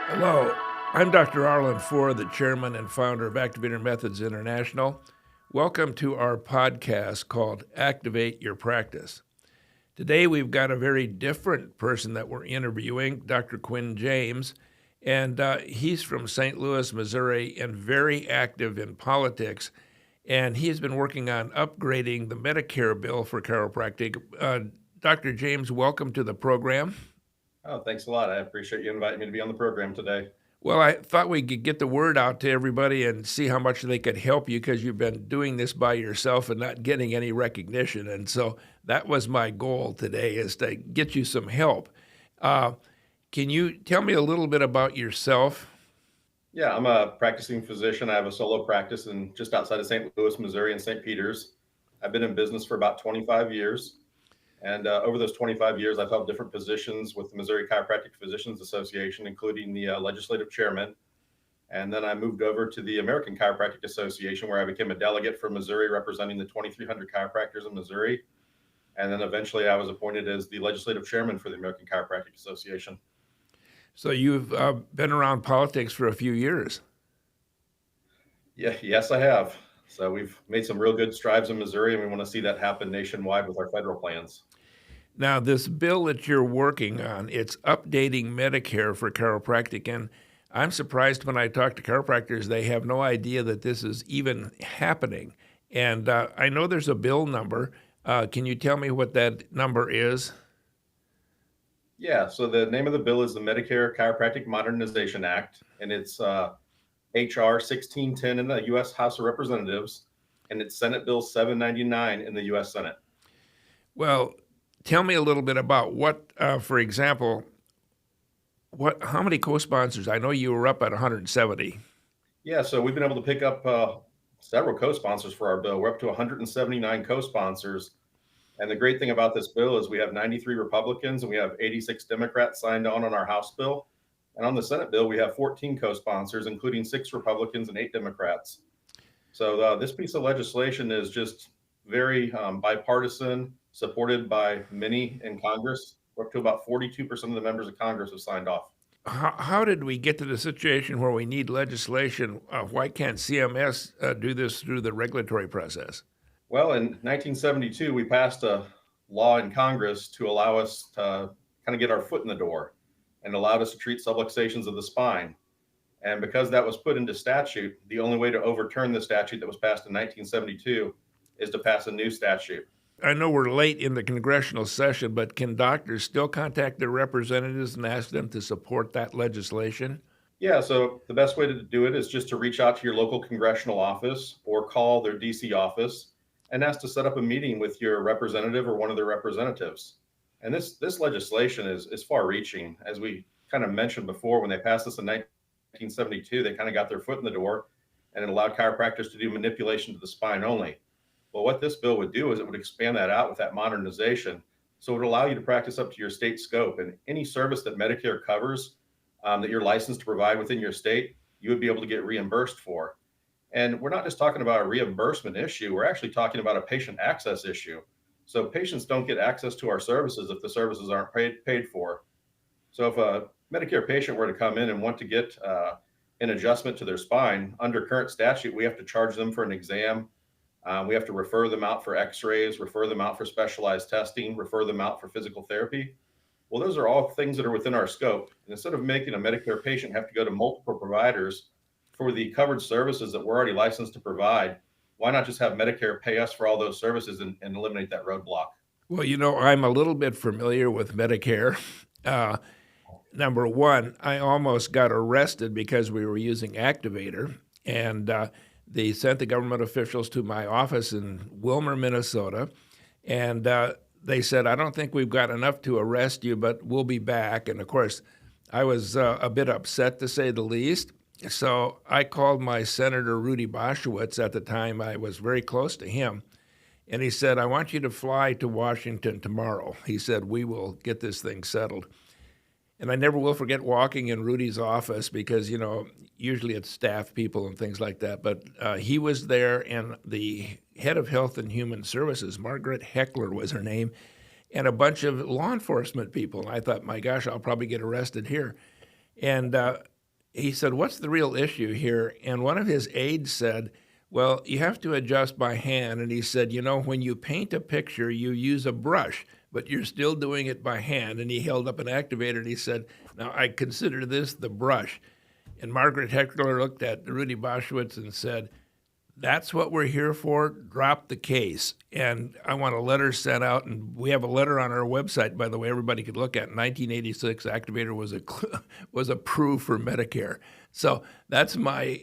Hello, I'm Dr. Arlen Ford, the chairman and founder of Activator Methods International. Welcome to our podcast called Activate Your Practice. Today we've got a very different person that we're interviewing, Dr. Quinn James, and he's from St. Louis, Missouri, and very active in politics. And he has been working on upgrading the Medicare bill for chiropractic. Dr. James, welcome to the program. Oh, thanks a lot. I appreciate you inviting me to be on the program today. Well, I thought we could get the word out to everybody and see how much they could help you because you've been doing this by yourself and not getting any recognition. And so that was my goal today, is to get you some help. Can you tell me a little bit about yourself? Yeah, I'm a practicing physician. I have a solo practice just outside of St. Louis, Missouri, in St. Peters. I've been in business for about 25 years. And over those 25 years, I've held different positions with the Missouri Chiropractic Physicians Association, including the legislative chairman. And then I moved over to the American Chiropractic Association, where I became a delegate from Missouri, representing the 2,300 chiropractors in Missouri. And then eventually I was appointed as the legislative chairman for the American Chiropractic Association. So you've been around politics for a few years. Yeah, yes, I have. So we've made some real good strides in Missouri, and we want to see that happen nationwide with our federal plans. Now, this bill that you're working on, it's updating Medicare for chiropractic, and I'm surprised when I talk to chiropractors, they have no idea that this is even happening. And I know there's a bill number. Can you tell me what that number is? Yeah, so the name of the bill is the Medicare Chiropractic Modernization Act, and it's HR 1610 in the U.S. House of Representatives, and it's Senate Bill 799 in the U.S. Senate. Well, tell me a little bit about what, for example, how many co-sponsors? I know you were up at 170. Yeah, so we've been able to pick up several co-sponsors for our bill. We're up to 179 co-sponsors. And the great thing about this bill is we have 93 Republicans and we have 86 Democrats signed on our House bill. And on the Senate bill, we have 14 co-sponsors, including 6 Republicans and 8 Democrats. So this piece of legislation is just very bipartisan, supported by many in Congress. We're up to about 42% of the members of Congress have signed off. How did we get to the situation where we need legislation? Why can't CMS do this through the regulatory process? Well, in 1972, we passed a law in Congress to allow us to kind of get our foot in the door and allowed us to treat subluxations of the spine. And because that was put into statute, the only way to overturn the statute that was passed in 1972 is to pass a new statute. I know we're late in the congressional session, but can doctors still contact their representatives and ask them to support that legislation? Yeah, so the best way to do it is just to reach out to your local congressional office or call their DC office and ask to set up a meeting with your representative or one of their representatives. And this legislation is far reaching. As we kind of mentioned before, when they passed this in 1972, they kind of got their foot in the door and it allowed chiropractors to do manipulation to the spine only. Well, what this bill would do is it would expand that out with that modernization. So it would allow you to practice up to your state scope, and any service that Medicare covers that you're licensed to provide within your state, you would be able to get reimbursed for. And we're not just talking about a reimbursement issue, we're actually talking about a patient access issue. So patients don't get access to our services if the services aren't paid for. So if a Medicare patient were to come in and want to get an adjustment to their spine, under current statute, we have to charge them for an exam. We have to refer them out for x-rays, refer them out for specialized testing, refer them out for physical therapy. Well, those are all things that are within our scope. And instead of making a Medicare patient have to go to multiple providers for the covered services that we're already licensed to provide, why not just have Medicare pay us for all those services and eliminate that roadblock? Well, I'm a little bit familiar with Medicare. Number one, I almost got arrested because we were using Activator, and they sent the government officials to my office in Wilmer, Minnesota, and they said, I don't think we've got enough to arrest you, but we'll be back. And of course, I was a bit upset, to say the least. So I called my Senator Rudy Boschwitz at the time. I was very close to him. And he said, I want you to fly to Washington tomorrow. He said, we will get this thing settled. And I never will forget walking in Rudy's office because, usually it's staff people and things like that. But he was there, and the head of Health and Human Services, Margaret Heckler was her name, and a bunch of law enforcement people. And I thought, my gosh, I'll probably get arrested here. And he said, "What's the real issue here?" And one of his aides said, "Well, you have to adjust by hand." And he said, "You know, when you paint a picture, you use a brush, but you're still doing it by hand." And he held up an activator and he said, "Now, I consider this the brush." And Margaret Heckler looked at Rudy Boschwitz and said, "That's what we're here for. Drop the case." And I want a letter sent out, and we have a letter on our website, by the way, everybody could look at. 1986, Activator was approved for Medicare. So that's my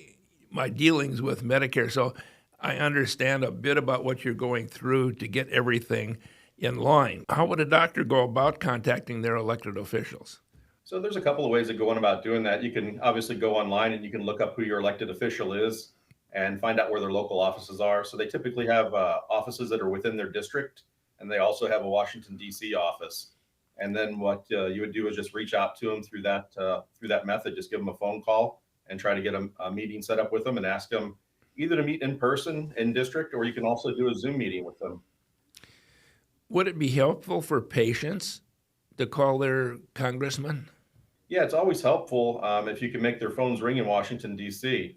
dealings with Medicare. So I understand a bit about what you're going through to get everything in line. How would a doctor go about contacting their elected officials? So there's a couple of ways of going about doing that. You can obviously go online and you can look up who your elected official is and find out where their local offices are. So they typically have offices that are within their district, and they also have a Washington D.C. office. And then what you would do is just reach out to them through that method. Just give them a phone call and try to get a meeting set up with them and ask them either to meet in person in district, or you can also do a Zoom meeting with them. Would it be helpful for patients to call their congressman? Yeah, it's always helpful if you can make their phones ring in Washington, D.C.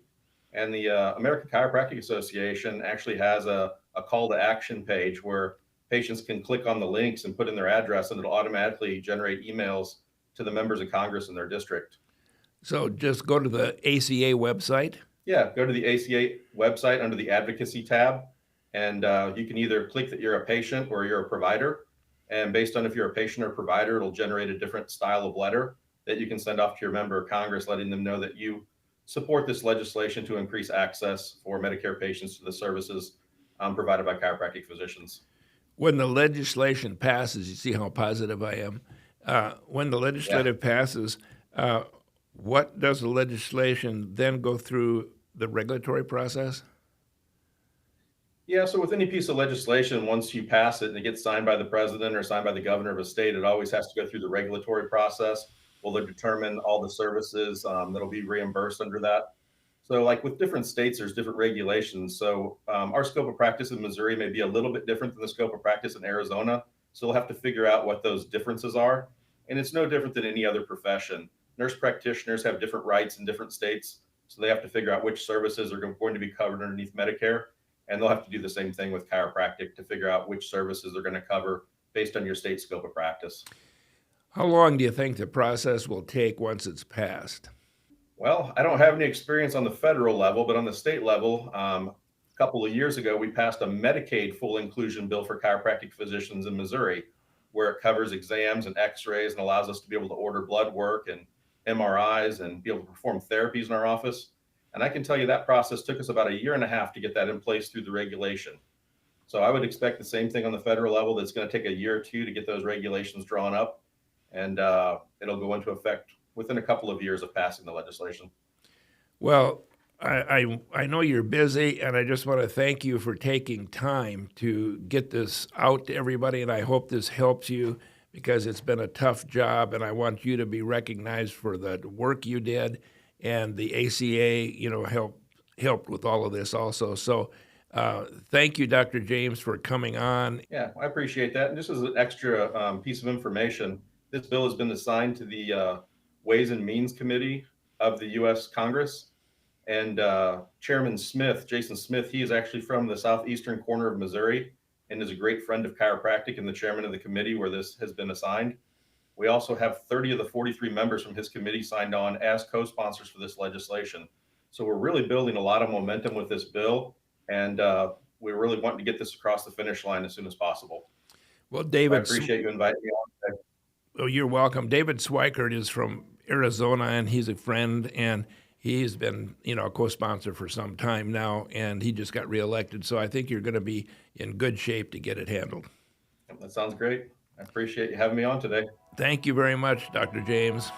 And the American Chiropractic Association actually has a call to action page where patients can click on the links and put in their address, and it'll automatically generate emails to the members of Congress in their district. So just go to the ACA website? Yeah, go to the ACA website under the advocacy tab, and you can either click that you're a patient or you're a provider. And based on if you're a patient or provider, it'll generate a different style of letter that you can send off to your member of Congress, letting them know that you support this legislation to increase access for Medicare patients to the services provided by chiropractic physicians. When the legislation passes, you see how positive I am. When the legislative passes, what does the legislation then go through the regulatory process? Yeah, so with any piece of legislation, once you pass it and it gets signed by the president or signed by the governor of a state, it always has to go through the regulatory process. Will they determine all the services that'll be reimbursed under that? So, like with different states, there's different regulations. So, our scope of practice in Missouri may be a little bit different than the scope of practice in Arizona. So, we'll have to figure out what those differences are. And it's no different than any other profession. Nurse practitioners have different rights in different states. So, they have to figure out which services are going to be covered underneath Medicare. And they'll have to do the same thing with chiropractic to figure out which services they're going to cover based on your state scope of practice. How long do you think the process will take once it's passed? Well, I don't have any experience on the federal level, but on the state level, a couple of years ago, we passed a Medicaid full inclusion bill for chiropractic physicians in Missouri, where it covers exams and x-rays and allows us to be able to order blood work and MRIs and be able to perform therapies in our office. And I can tell you that process took us about a year and a half to get that in place through the regulation. So I would expect the same thing on the federal level. That's going to take a year or two to get those regulations drawn up, and it'll go into effect within a couple of years of passing the legislation. Well, I know you're busy, and I just want to thank you for taking time to get this out to everybody, and I hope this helps you because it's been a tough job, and I want you to be recognized for the work you did, and the ACA, helped with all of this also. So thank you, Dr. James, for coming on. Yeah, I appreciate that. And just as an extra piece of information, this bill has been assigned to the Ways and Means Committee of the U.S. Congress. And Chairman Smith, Jason Smith, he is actually from the southeastern corner of Missouri and is a great friend of chiropractic and the chairman of the committee where this has been assigned. We also have 30 of the 43 members from his committee signed on as co-sponsors for this legislation. So we're really building a lot of momentum with this bill, and we're really wanting to get this across the finish line as soon as possible. Well, So I David, appreciate you inviting me on today. oh, you're welcome. David Swikert is from Arizona, and he's a friend, and he's been, a co-sponsor for some time now, and he just got reelected. So I think you're going to be in good shape to get it handled. That sounds great. I appreciate you having me on today. Thank you very much, Dr. James.